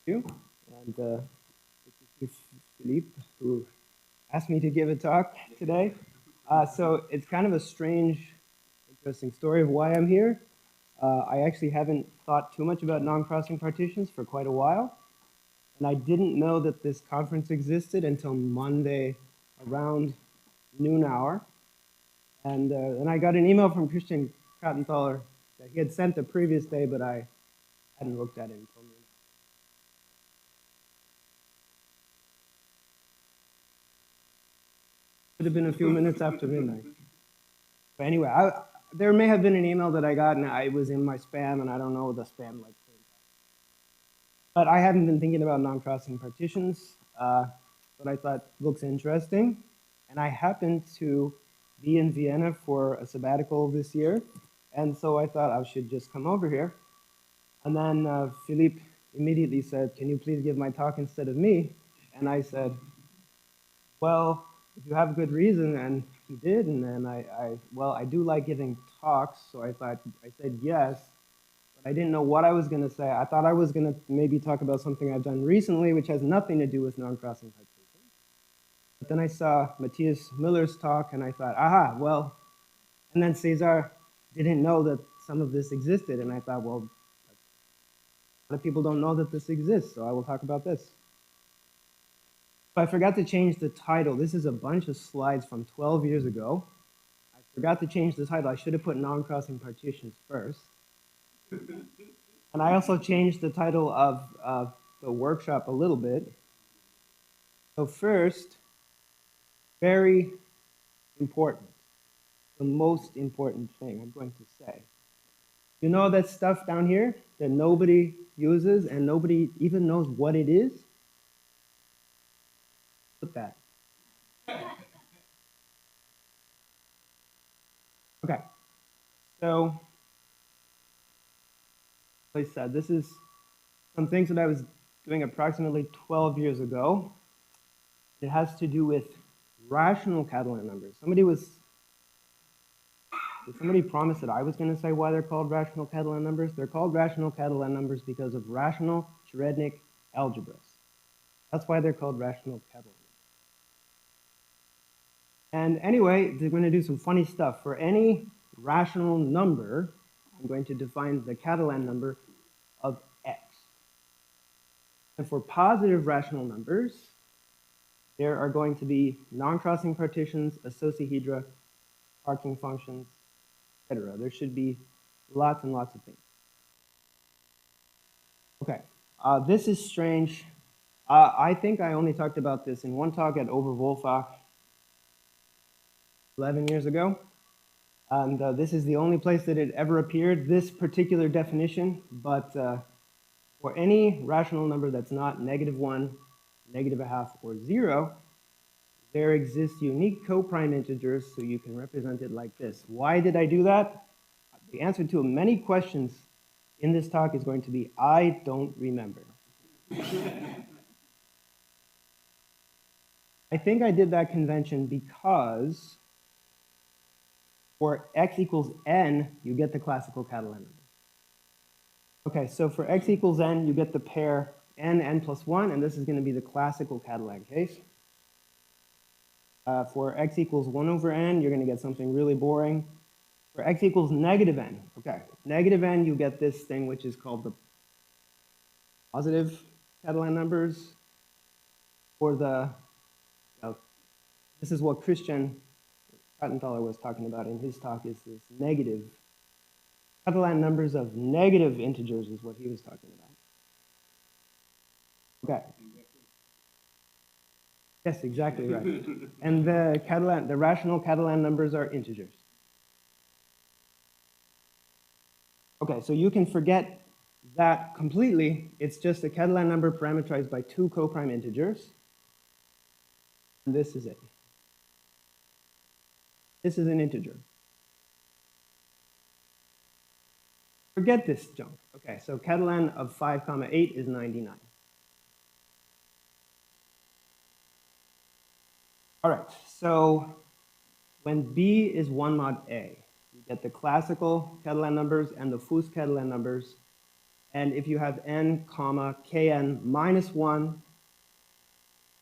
you. And this is Philippe, who asked me to give a talk today. So it's kind of a strange, interesting story of why I'm here. I actually haven't thought too much about non-crossing partitions for quite a while. And I didn't know that this conference existed until Monday around noon hour. And then I got an email from Christian Krattenthaler that he had sent the previous day, but I hadn't looked at it until noon. Could have been a few minutes after midnight. But anyway, there may have been an email that I got and it was in my spam, and I don't know the spam like. But I hadn't been thinking about non-crossing partitions, but I thought looks interesting. And I happened to be in Vienna for a sabbatical this year, and so I thought I should just come over here. And then Philippe immediately said, "Can you please give my talk instead of me?" And I said, "Well, if you have a good reason," and he did, and then I do like giving talks, so I said yes, but I didn't know what I was going to say. I thought I was going to maybe talk about something I've done recently, which has nothing to do with non-crossing partitions. But then I saw Matthias Müller's talk, and I thought, aha, well, and then Cesar didn't know that some of this existed, and I thought, well, a lot of people don't know that this exists, so I will talk about this. I forgot to change the title. This is a bunch of slides from 12 years ago. I forgot to change the title. I should have put non-crossing partitions first. And I also changed the title of the workshop a little bit. So first, very important, the most important thing I'm going to say. You know that stuff down here that nobody uses and nobody even knows what it is? Put that. Okay, so like I said, this is some things that I was doing approximately 12 years ago. It has to do with rational Catalan numbers. Did somebody promise that I was going to say why they're called rational Catalan numbers? They're called rational Catalan numbers because of rational Cherednik algebras. That's why they're called rational Catalan numbers. And anyway, they're going to do some funny stuff. For any rational number, I'm going to define the Catalan number of x. And for positive rational numbers, there are going to be non-crossing partitions, Associahedra, parking functions, etc. There should be lots and lots of things. Okay, this is strange. I think I only talked about this in one talk at Oberwolfach 11 years ago. And this is the only place that it ever appeared, this particular definition. But for any rational number that's not -1, -1/2, or 0, there exist unique coprime integers, so you can represent it like this. Why did I do that? The answer to many questions in this talk is going to be, I don't remember. I think I did that convention because for x equals n, you get the classical Catalan number. Okay, so for x equals n, you get the pair n plus 1, and this is going to be the classical Catalan case. For x equals 1 over n, you're going to get something really boring. For x equals -n, okay, -n, you get this thing which is called the positive Catalan numbers. For the, this is what Christian Krattenthaler was talking about in his talk, is this negative. Catalan numbers of negative integers is what he was talking about. Okay. Yes, exactly right. And the rational Catalan numbers are integers. Okay, so you can forget that completely. It's just a Catalan number parameterized by 2 coprime integers. And this is it. This is an integer. Forget this junk. Okay, so Catalan of 5, 8 is 99. All right, so when B is 1 mod A, you get the classical Catalan numbers and the Fuss-Catalan numbers, And if you have n, comma, kn minus 1,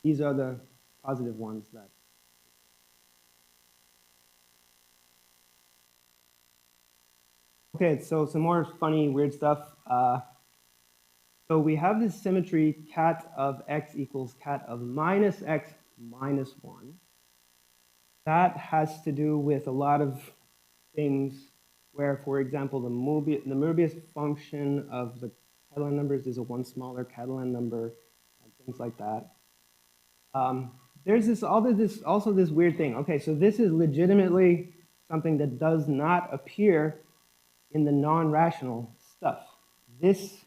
these are the positive ones that. Okay, so some more funny, weird stuff. So we have this symmetry cat of x equals cat of minus x minus 1. That has to do with a lot of things where, for example, the Möbius function of the Catalan numbers is a one smaller Catalan number, and things like that. There's also this weird thing. Okay, so this is legitimately something that does not appear in the non-rational stuff. This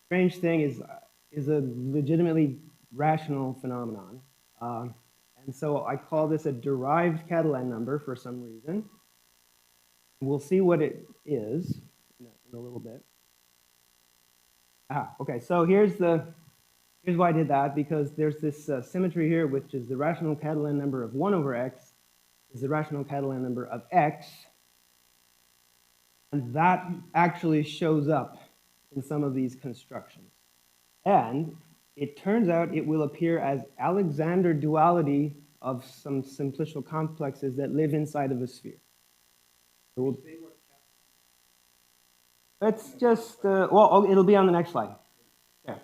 strange thing is a legitimately rational phenomenon. And so I call this a derived Catalan number for some reason. We'll see what it is in a little bit. Okay, so here's why I did that, because there's this symmetry here, which is the rational Catalan number of 1 over x is the rational Catalan number of x. And that actually shows up in some of these constructions. And it turns out it will appear as Alexander duality of some simplicial complexes that live inside of a sphere. Let's just, well, it'll be on the next slide. Yeah.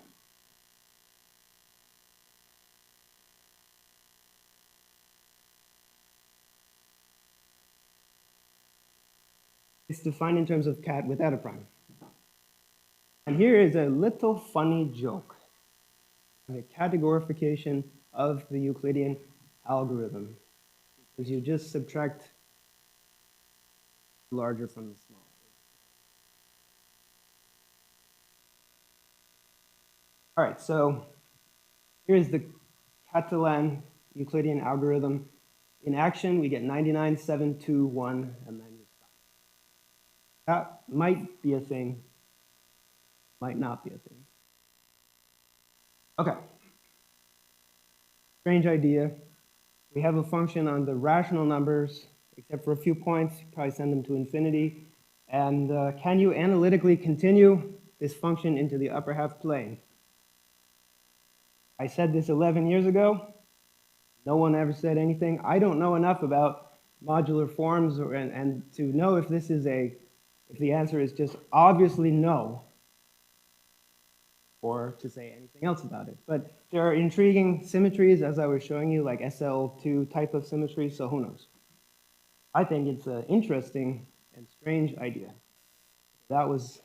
It's defined in terms of cat without a prime. And here is a little funny joke. The categorification of the Euclidean algorithm. Because you just subtract the larger from the small. All right, so here's the Catalan Euclidean algorithm. In action, we get 99, 7, 2, 1, and then you stop. That might be a thing, might not be a thing. Okay. Strange idea. We have a function on the rational numbers, except for a few points, you probably send them to infinity. And can you analytically continue this function into the upper half plane? I said this 11 years ago. No one ever said anything. I don't know enough about modular forms and to know if this is if the answer is just obviously no, or to say anything else about it. But there are intriguing symmetries, as I was showing you, like SL2 type of symmetry, so who knows? I think it's an interesting and strange idea. That was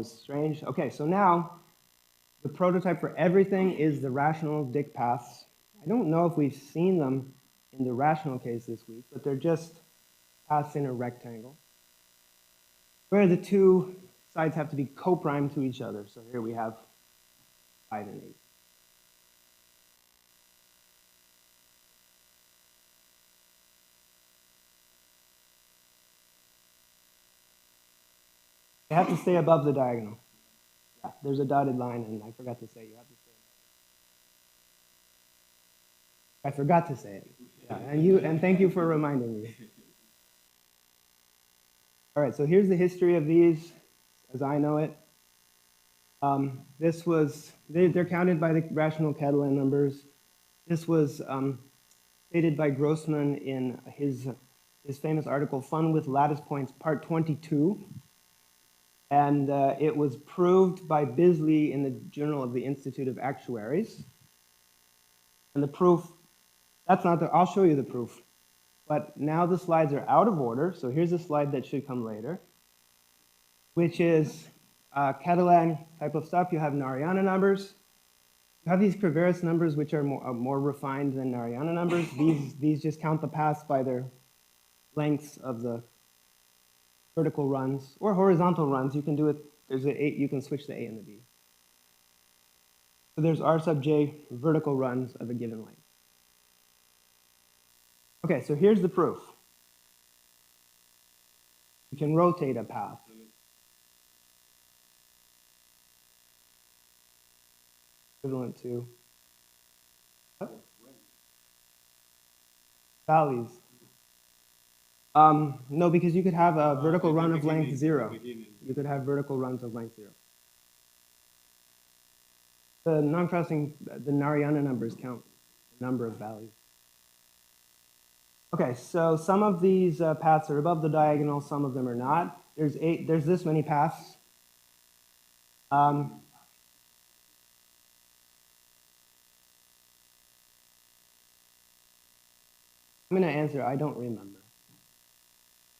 strange. Okay, so now the prototype for everything is the rational Dyck paths. I don't know if we've seen them in the rational case this week, but they're just paths in a rectangle, where the two sides have to be coprime to each other. So here we have 5 and 8. You have to stay above the diagonal. Yeah, there's a dotted line, and I forgot to say you have to stay above. I forgot to say it. Yeah, and thank you for reminding me. All right, so here's the history of these, as I know it. They're counted by the rational Catalan numbers. This was stated by Grossman in his famous article, Fun with Lattice Points, part 22. And it was proved by Bisley in the Journal of the Institute of Actuaries. And the proof, I'll show you the proof. But now the slides are out of order, so here's a slide that should come later, which is Catalan type of stuff. You have Narayana numbers. You have these Cravaris numbers, which are more refined than Narayana numbers. These just count the paths by their lengths of the vertical runs or horizontal runs. You can do it. There's you can switch the A and the B. So there's R sub j vertical runs of a given length. Okay, so here's the proof. You can rotate a path. Equivalent to valleys. No, because you could have a vertical run of length 0. you could have vertical runs of length 0. The non-crossing, the Narayana numbers count the number of values. Okay, so some of these paths are above the diagonal, some of them are not. There's this many paths. I'm going to answer, I don't remember.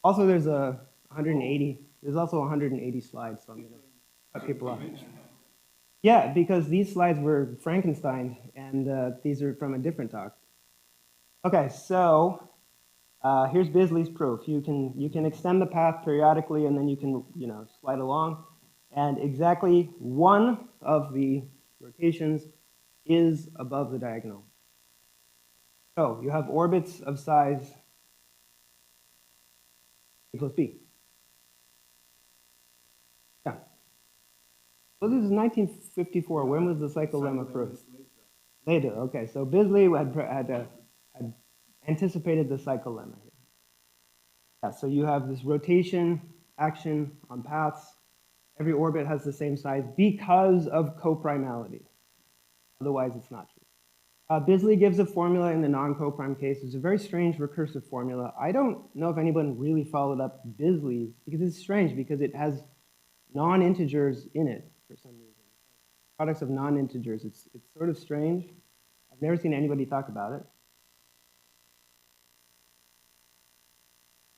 Also, there's a 180. There's also 180 slides, so I'm going to cut people off. Yeah, because these slides were Frankenstein, and these are from a different talk. Okay, so here's Bisley's proof. You can extend the path periodically, and then you can slide along. And exactly one of the rotations is above the diagonal. So you have orbits of size a plus b. Yeah. So this is 1954. When was the cycle lemma proof? Later. Okay. So Bisley had anticipated the cycle lemma here. Yeah. So you have this rotation action on paths. Every orbit has the same size because of coprimality. Otherwise, it's not true. Bisley gives a formula in the non-coprime case. It's a very strange recursive formula. I don't know if anyone really followed up Bisley's, because it's strange, because it has non-integers in it for some reason. Products of non-integers. It's sort of strange. I've never seen anybody talk about it.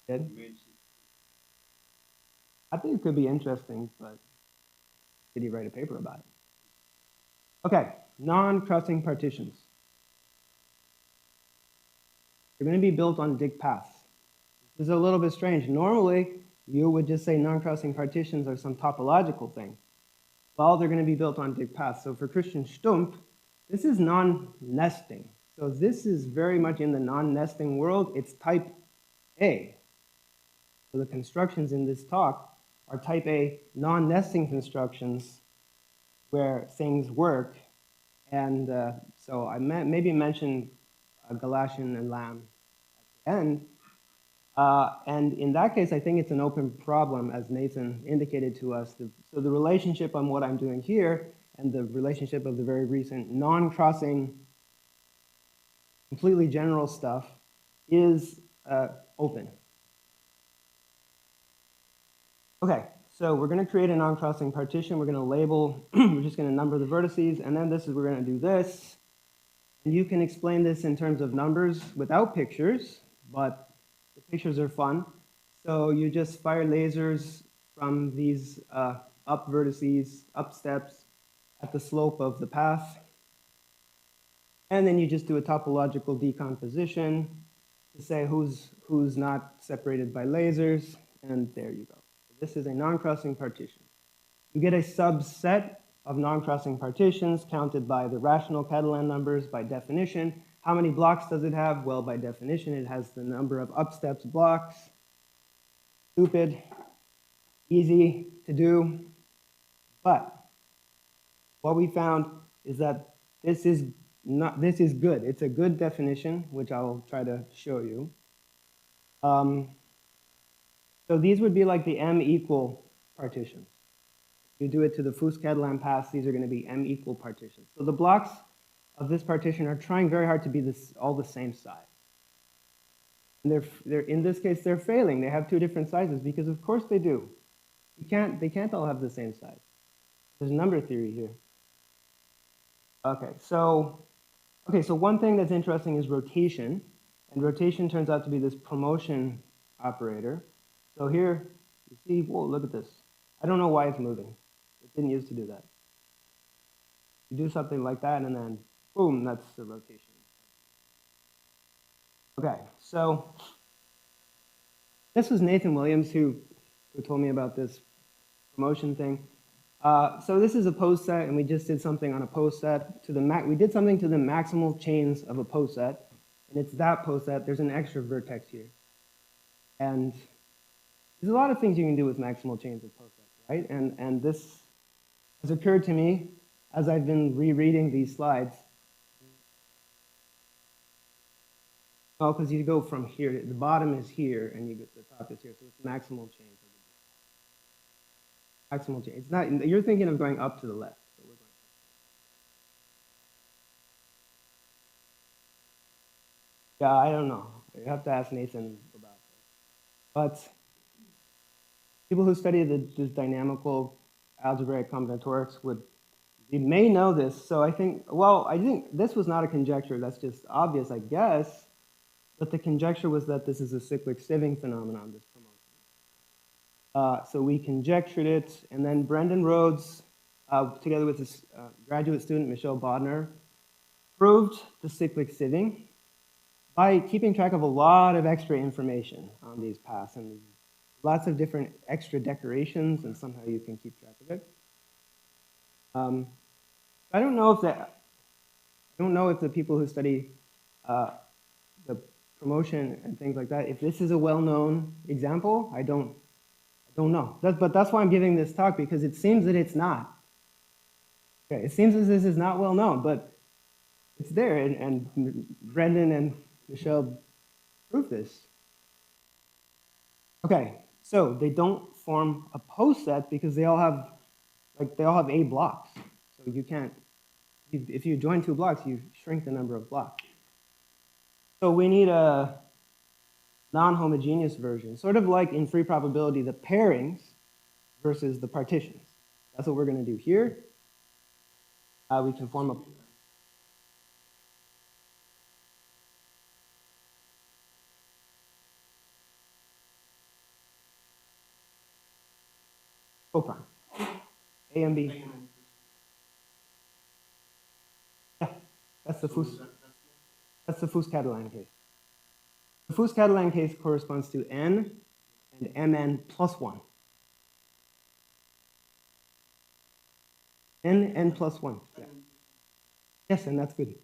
Good? I think it could be interesting, but did he write a paper about it? Okay, non-crossing partitions. They're going to be built on Dyck paths. This is a little bit strange. Normally, you would just say non-crossing partitions are some topological thing. Well, they're going to be built on Dyck paths. So for Christian Stumpf, this is non-nesting. So this is very much in the non-nesting world. It's type A. So the constructions in this talk are type A non-nesting constructions where things work. And so I maybe mentioned Galatian and Lamb at the end. And in that case, I think it's an open problem, as Nathan indicated to us. So the relationship on what I'm doing here and the relationship of the very recent non-crossing, completely general stuff is open. Okay, so we're going to create a non-crossing partition. We're going to label, we're just going to number the vertices, and then we're going to do this. And you can explain this in terms of numbers without pictures, but the pictures are fun. So you just fire lasers from these up vertices, up steps at the slope of the path. And then you just do a topological decomposition to say who's not separated by lasers, and there you go. This is a non-crossing partition. You get a subset of non-crossing partitions counted by the rational Catalan numbers by definition. How many blocks does it have? Well, by definition, it has the number of up-steps blocks. Stupid, easy to do. But what we found is that this is good. It's a good definition, which I'll try to show you. So these would be like the M-equal partitions. You do it to the Fuss-Catalan paths, these are going to be M-equal partitions. So the blocks of this partition are trying very hard to be all the same size. And in this case, they're failing. They have two different sizes because of course they do. They can't all have the same size. There's number theory here. Okay, so one thing that's interesting is rotation. And rotation turns out to be this promotion operator. So here, you see, whoa, look at this. I don't know why it's moving. It didn't used to do that. You do something like that, and then, boom, that's the rotation. Okay, so this was Nathan Williams who told me about this promotion thing. So this is a pose set, and we just did something on a pose set. We did something to the maximal chains of a pose set, and it's that pose set. There's an extra vertex here. And there's a lot of things you can do with maximal chains of pose sets, right? And this has occurred to me as I've been rereading these slides. Well, because you go from here, the bottom is here, and you get the top is here, so it's maximal chains. Maximal change. It's not, you're thinking of going up to the left. So we're going yeah, I don't know. You have to ask Nathan about it. But people who study this dynamical algebraic combinatorics you may know this. So I think this was not a conjecture. That's just obvious, I guess. But the conjecture was that this is a cyclic sieving phenomenon, this promotion. So we conjectured it, and then Brendon Rhoades, together with his graduate student, Michel Bodner, proved the cyclic sieving by keeping track of a lot of extra information on these paths, and lots of different extra decorations, and somehow you can keep track of it. I don't know if the people who study the promotion and things like that, if this is a well-known example, I don't know. But that's why I'm giving this talk, because it seems that it's not. Okay, it seems as this is not well-known, but it's there, and Brendon and Michel proved this. Okay, so they don't form a post set because they all have A blocks. So you can't, if you join two blocks, you shrink the number of blocks. So we need a non-homogeneous version, sort of like in free probability, the pairings versus the partitions. That's what we're going to do here. We can form a coprime. A and B. Yeah, that's the Fuss-Catalan case. The Fuss-Catalan case corresponds to n and mn plus 1. n plus 1. Yeah. Yes, and that's good. You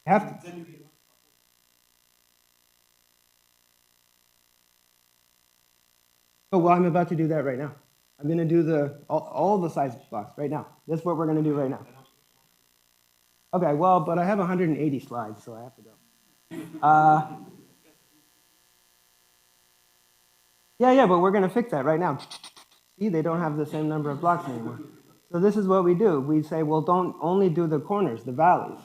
have to. Oh, well, I'm about to do that right now. I'm going to do all the size blocks right now. That's what we're going to do right now. Okay, well, but I have 180 slides, so I have to go. Yeah, but we're going to fix that right now. See, they don't have the same number of blocks anymore. So this is what we do. We say, well, don't only do the corners, the valleys.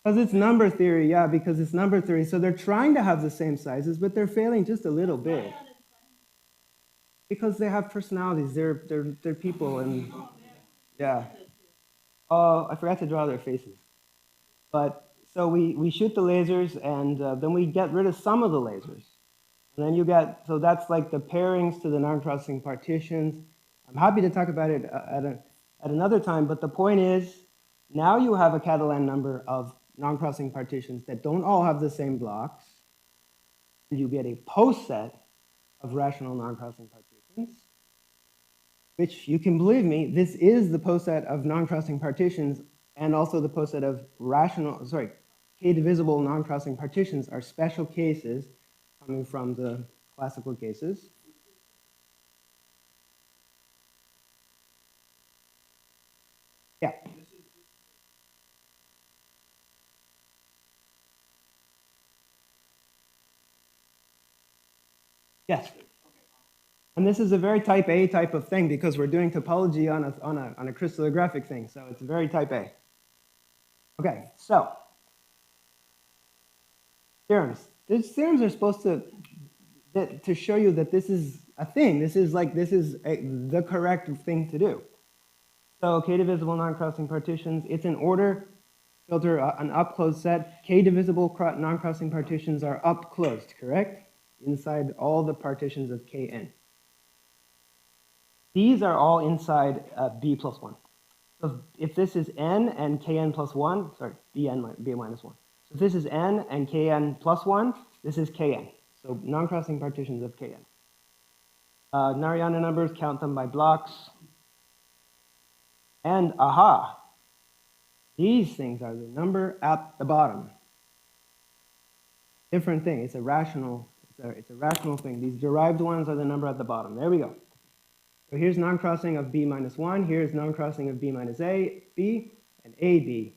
Because it's number theory, yeah, because it's number theory. So they're trying to have the same sizes, but they're failing just a little bit. Because they have personalities. They're people, and yeah. Oh, I forgot to draw their faces. But so we shoot the lasers, and then we get rid of some of the lasers. And then you get, so that's like the pairings to the non-crossing partitions. I'm happy to talk about it at another time, but the point is, now you have a Catalan number of non-crossing partitions that don't all have the same blocks, and you get a post set of rational non-crossing partitions, which you can believe me, this is the post set of non-crossing partitions, and also the post set of k-divisible non-crossing partitions are special cases coming from the classical cases. Yeah. Yes. And this is a very type A type of thing because we're doing topology on a crystallographic thing, so it's very type A. Okay, so theorems. These theorems are supposed to show you that this is a thing. This is the correct thing to do. So k-divisible non-crossing partitions, it's an order filter, an up-closed set. K-divisible non-crossing partitions are up-closed, correct? Inside all the partitions of Kn. These are all inside B plus 1. So if this is n and Kn plus 1, sorry, B minus 1. So if this is n and Kn plus 1, this is Kn. So non-crossing partitions of Kn. Narayana numbers, count them by blocks. And aha, these things are the number at the bottom. Different thing. It's a rational thing. These derived ones are the number at the bottom. There we go. So here's non-crossing of B minus 1. Here's non-crossing of B minus A, B, and AB.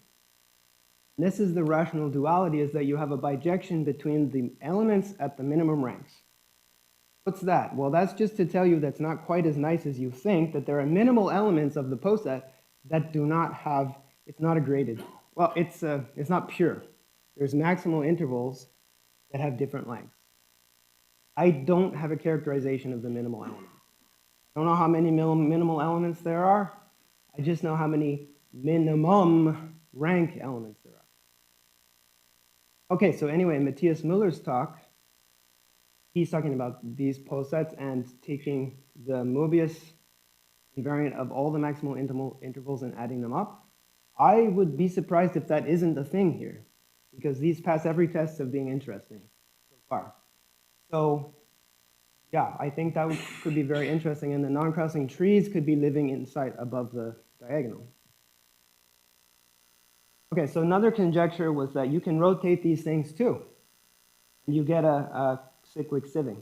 This is the rational duality, is that you have a bijection between the elements at the minimum ranks. What's that? Well, that's just to tell you that's not quite as nice as you think, that there are minimal elements of the poset that do not have, it's not a graded. Well, it's not pure. There's maximal intervals that have different lengths. I don't have a characterization of the minimal elements. I don't know how many minimal elements there are. I just know how many minimum rank elements there are. Okay, so anyway, Matthias Muller's talk, he's talking about these posets and taking the Mobius invariant of all the maximal intervals and adding them up. I would be surprised if that isn't a thing here, because these pass every test of being interesting so far. So yeah, I think that could be very interesting, and the non-crossing trees could be living inside above the diagonal. Okay, so another conjecture was that you can rotate these things too, and you get a cyclic sieving.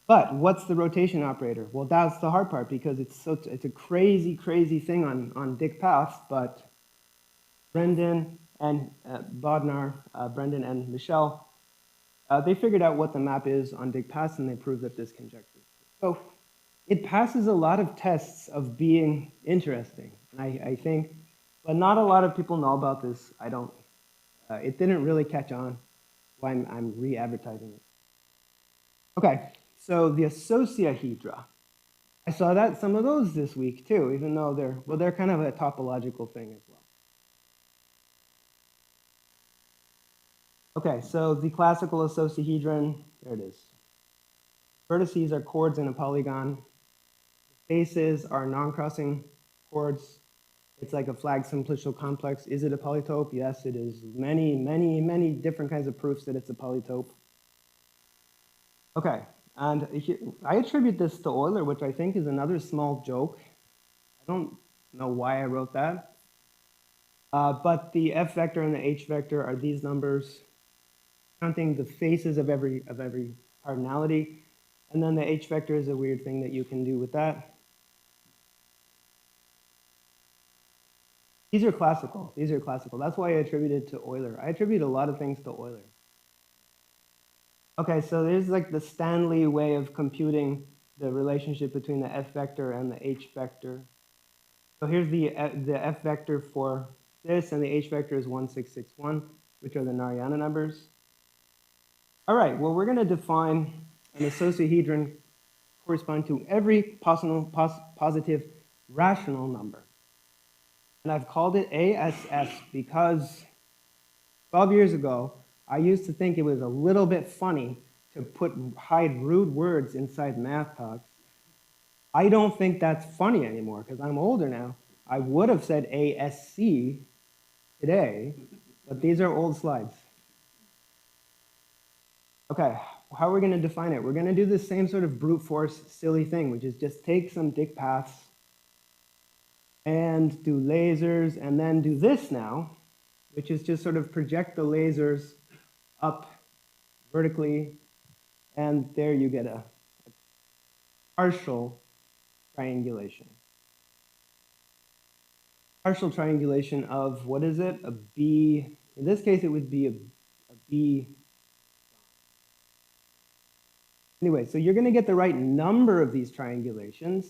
But what's the rotation operator? Well, that's the hard part, because it's a crazy, crazy thing on Dyck paths, but Brendon and Bodnar, Brendon and Michel, they figured out what the map is on Dyck paths, and they proved that this conjecture is true. So it passes a lot of tests of being interesting, I think, but not a lot of people know about this. I don't. It didn't really catch on, so I'm re-advertising it. Okay, so the Associahedra. I saw that some of those this week too, even though they're kind of a topological thing as well. Okay, so the classical Associahedron, there it is. Vertices are chords in a polygon. Bases are non-crossing chords. It's like a flag simplicial complex. Is it a polytope? Yes, it is. Many, many, many different kinds of proofs that it's a polytope. Okay, and I attribute this to Euler, which I think is another small joke. I don't know why I wrote that. But the F vector and the H vector are these numbers, counting the faces of every cardinality. And then the H vector is a weird thing that you can do with that. These are classical. These are classical. That's why I attribute it to Euler. I attribute a lot of things to Euler. Okay, so there's like the Stanley way of computing the relationship between the F vector and the H vector. So here's the F vector for this, and the H vector is 1661, which are the Narayana numbers. All right, well, we're going to define an associahedron corresponding to every positive rational number. And I've called it ASS because 12 years ago, I used to think it was a little bit funny to hide rude words inside math talks. I don't think that's funny anymore because I'm older now. I would have said ASC today, but these are old slides. Okay, how are we going to define it? We're going to do the same sort of brute force silly thing, which is just take some Dyck paths and do lasers, and then do this now, which is just sort of project the lasers up vertically, and there you get a partial triangulation. Partial triangulation of, what is it? A B. In this case, it would be a B. Anyway, so you're going to get the right number of these triangulations,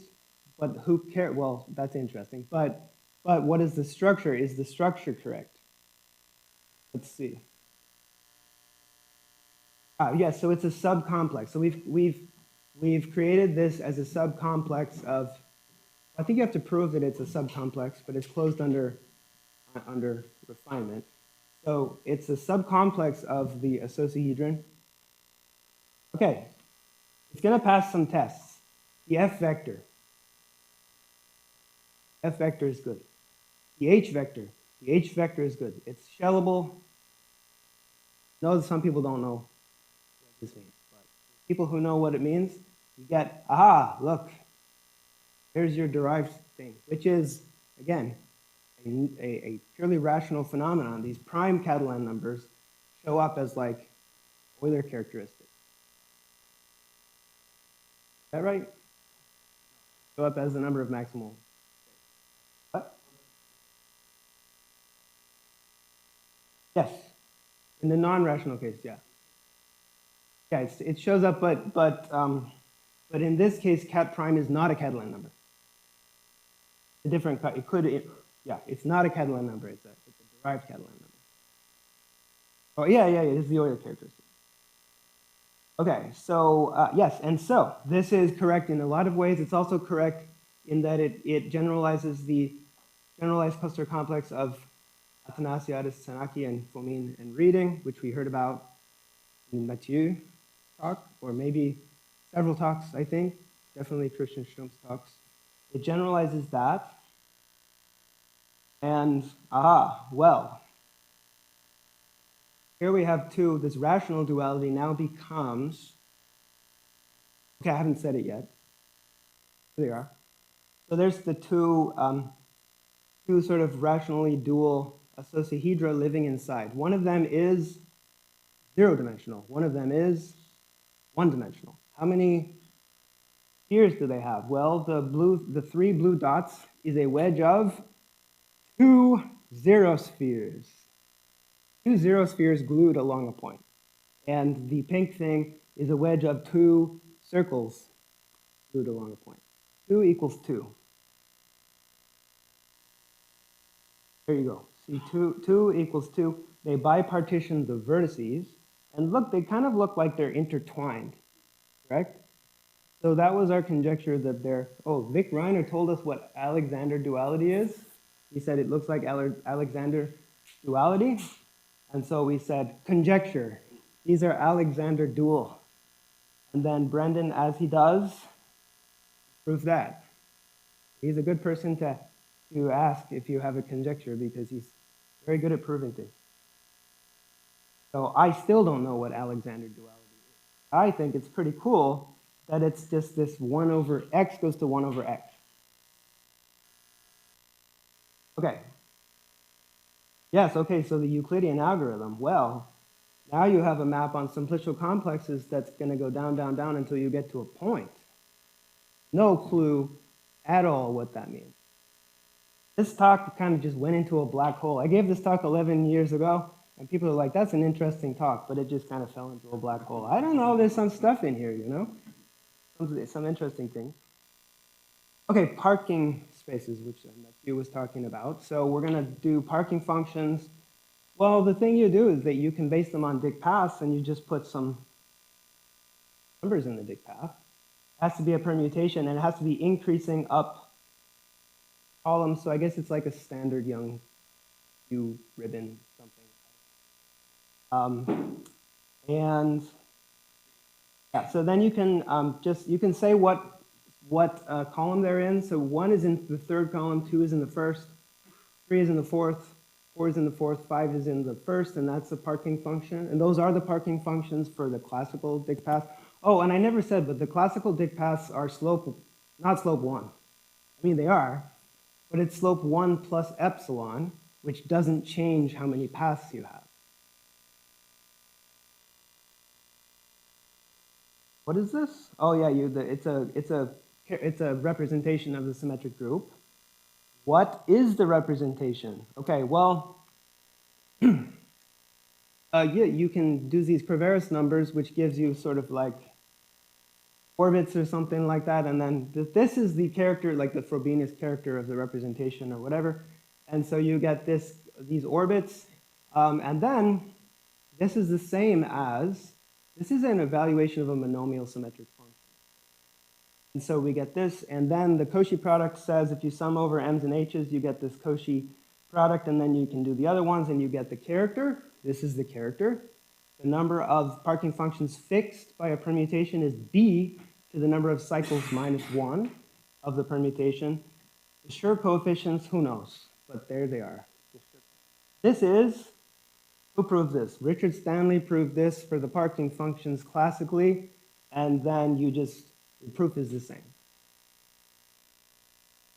but who cares? Well, that's interesting. But what is the structure? Is the structure correct? Let's see. Yes, so it's a subcomplex. So we've created this as a subcomplex of, I think you have to prove that it's a subcomplex, but it's closed under refinement. So it's a subcomplex of the associahedron. Okay, it's going to pass some tests. The F vector. F vector is good. The H vector. The H vector is good. It's shellable. No, some people don't know what this means, but people who know what it means, you get, aha, look, here's your derived thing, which is, again, a purely rational phenomenon. These prime Catalan numbers show up as like Euler characteristics. Is that right? Show up as the number of maximal. What? Yes. In the non-rational case, yeah. Yeah, it shows up, but in this case, cat prime is not a Catalan number. It's a different, yeah, it's not a Catalan number. It's a derived Catalan number. Oh, yeah, it's the Euler characteristic. Okay, so yes, and so this is correct in a lot of ways. It's also correct in that it generalizes the generalized cluster complex of Athanasiadis, Tsanaki, and Fomin and Reading, which we heard about in Mathieu talk, or maybe several talks, I think, definitely Christian Stump's talks. It generalizes that, and well, here we have two. This rational duality now becomes, okay, I haven't said it yet. Here they are. So there's the two sort of rationally dual associahedra living inside. One of them is zero-dimensional. One of them is one-dimensional. How many spheres do they have? Well, the three blue dots is a wedge of 2 zero spheres. 2 zero spheres glued along a point. And the pink thing is a wedge of 2 circles glued along a point. 2 equals 2. There you go. See, 2 equals 2. They bipartition the vertices. And look, they kind of look like they're intertwined, correct? So that was our conjecture that they're, oh, Vic Reiner told us what Alexander duality is. He said it looks like Alexander duality. And so we said, conjecture. These are Alexander dual. And then Brendon, as he does, proves that. He's a good person to ask if you have a conjecture because he's very good at proving things. So I still don't know what Alexander duality is. I think it's pretty cool that it's just this 1 over x goes to 1 over x. Okay. Yes, okay, so the Euclidean algorithm, well, now you have a map on simplicial complexes that's going to go down, down, down until you get to a point. No clue at all what that means. This talk kind of just went into a black hole. I gave this talk 11 years ago, and people are like, that's an interesting talk, but it just kind of fell into a black hole. I don't know, there's some stuff in here, you know? Some interesting things. Okay, parking spaces, which Matthew was talking about. So we're going to do parking functions. Well, the thing you do is that you can base them on Dyck paths, and you just put some numbers in the Dyck path. It has to be a permutation, and it has to be increasing up columns. So I guess it's like a standard Young U ribbon something. And yeah, so then you can you can say what column they're in. So 1 is in the third column, 2 is in the first, 3 is in the fourth, 4 is in the fourth, 5 is in the first, and that's the parking function. And those are the parking functions for the classical Dyck path. Oh, and I never said, but the classical Dyck paths are not slope 1. I mean, they are, but it's slope 1 plus epsilon, which doesn't change how many paths you have. What is this? Oh yeah, it's a representation of the symmetric group. What is the representation? Okay, well, yeah, you can do these Cravaris numbers, which gives you sort of like orbits or something like that, and then this is the character, like the Frobenius character of the representation or whatever, and so you get these orbits, and then this is the same as, this is an evaluation of a monomial symmetric function. And so we get this, and then the Cauchy product says if you sum over m's and h's, you get this Cauchy product, and then you can do the other ones, and you get the character. This is the character. The number of parking functions fixed by a permutation is b to the number of cycles minus 1 of the permutation. The Schur coefficients, who knows? But there they are. This is, who proved this? Richard Stanley proved this for the parking functions classically, and then the proof is the same.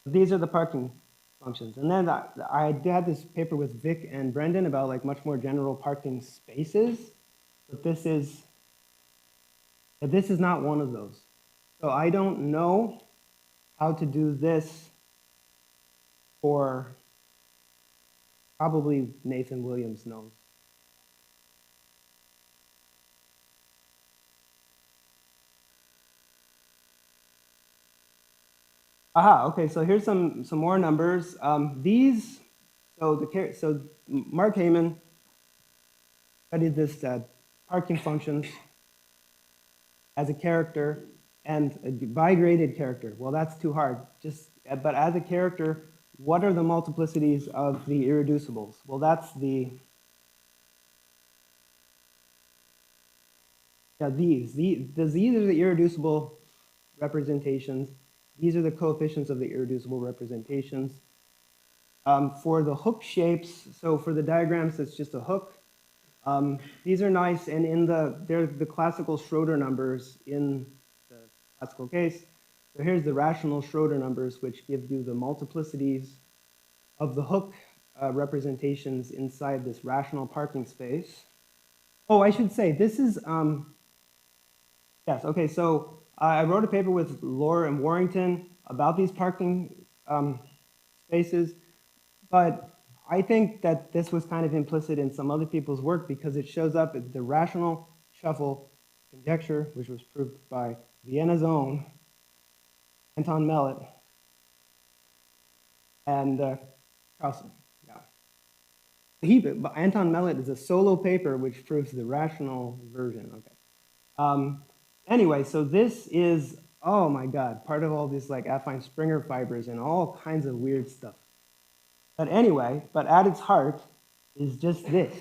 These are the parking functions. And then I had this paper with Vic and Brendon about like much more general parking spaces, but this is not one of those. So I don't know how to do this for, probably Nathan Williams knows Aha, okay, so here's some more numbers. So Mark Heyman studied this parking functions as a character and a bigraded character. Well, that's too hard. But as a character, what are the multiplicities of the irreducibles? Well, that's these are the irreducible representations. These are the coefficients of the irreducible representations. For the hook shapes, so for the diagrams, it's just a hook. These are nice, and they're the classical Schroeder numbers in the classical case. So here's the rational Schroeder numbers, which give you the multiplicities of the hook representations inside this rational parking space. Oh, I should say, this is, yes, okay, so I wrote a paper with Loehr and Warrington about these parking spaces, but I think that this was kind of implicit in some other people's work because it shows up as the rational shuffle conjecture, which was proved by Vienna's own Anton Mellet and Carlson. Yeah. Anton Mellet is a solo paper which proves the rational version. Okay. Anyway, so this is, oh my God, part of all these like affine Springer fibers and all kinds of weird stuff. But anyway, but at its heart is just this,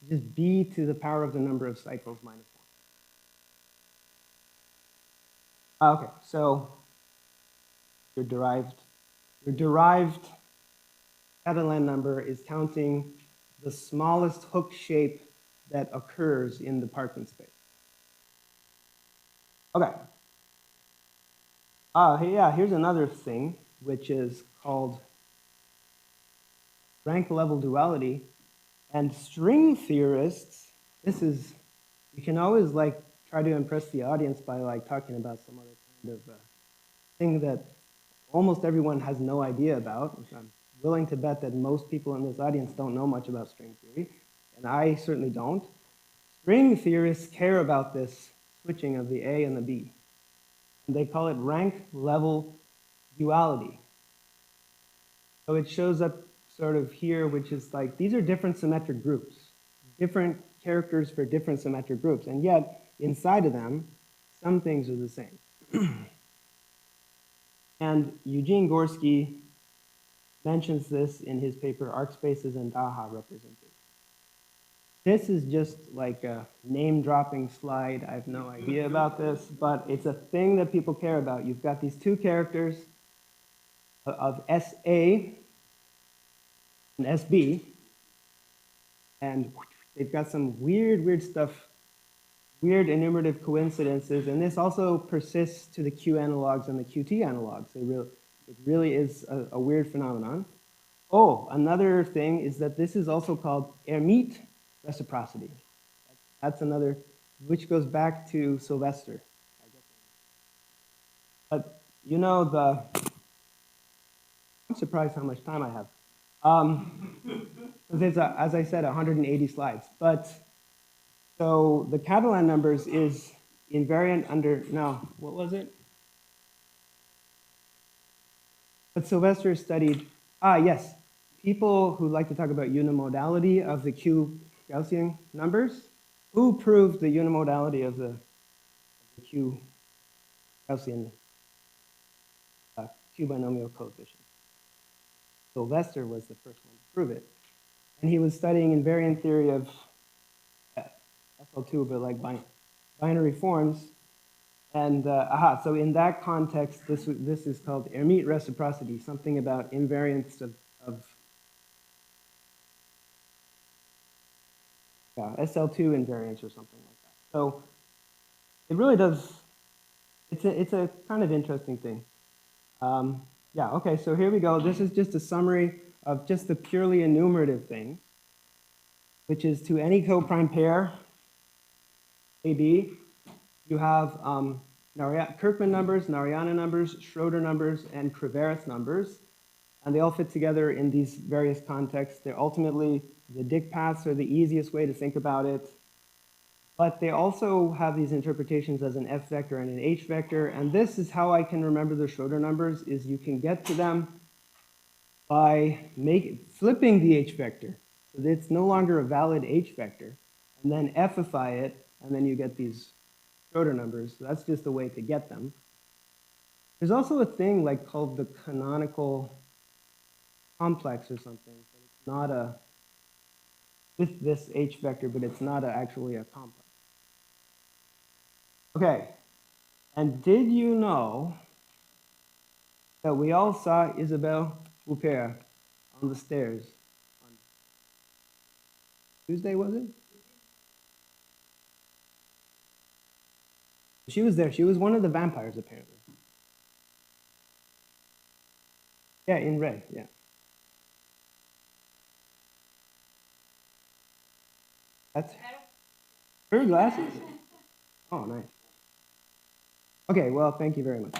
just b to the power of the number of cycles minus 1. Okay, so your derived Catalan number is counting the smallest hook shape that occurs in the parking space. Okay. Yeah, here's another thing, which is called rank level duality. And string theorists, you can always like try to impress the audience by like talking about some other kind of thing that almost everyone has no idea about. I'm willing to bet that most people in this audience don't know much about string theory, and I certainly don't. String theorists care about this switching of the A and the B. And they call it rank level duality. So it shows up sort of here, which is like, these are different symmetric groups, different characters for different symmetric groups, and yet inside of them, some things are the same. And Eugene Gorski mentions this in his paper, Arc Spaces and Daha Representation. This is just like a name-dropping slide. I have no idea about this, but it's a thing that people care about. You've got these two characters of SA and SB, and they've got some weird stuff, weird enumerative coincidences, and this also persists to the Q analogs and the QT analogs. It really is a weird phenomenon. Oh, another thing is that this is also called Hermite reciprocity. That's another, which goes back to Sylvester. But you know, I'm surprised how much time I have. There's, as I said, 180 slides. But so the Catalan numbers is invariant under, no, what was it? But Sylvester studied, yes, people who like to talk about unimodality of the Q Gaussian numbers. Who proved the unimodality of the Q Gaussian Q binomial coefficient? Sylvester was the first one to prove it. And he was studying invariant theory of SL2, but like binary forms. And so in that context, this is called Hermite reciprocity, something about invariance of SL2 invariance or something like that. So it really does, it's a kind of interesting thing. Yeah, okay, so here we go. This is just a summary of just the purely enumerative things, which is to any coprime pair, AB, you have Kirkman numbers, Narayana numbers, Schroeder numbers, and Cravaris numbers. And they all fit together in these various contexts. They're ultimately, the Dyck paths are the easiest way to think about it. But they also have these interpretations as an F vector and an H vector. And this is how I can remember the Schroeder numbers, is you can get to them by flipping the H vector. So that it's no longer a valid H vector. And then Fify it, and then you get these Schroeder numbers. So that's just a way to get them. There's also a thing like called the canonical complex or something. But it's not a, with this H vector, but it's not actually a complex. Okay, and did you know that we all saw Isabelle Huppert on the stairs on Tuesday, was it? She was there. She was one of the vampires, apparently. Yeah, in red, yeah. That's her glasses? Oh, nice. Okay, well, thank you very much.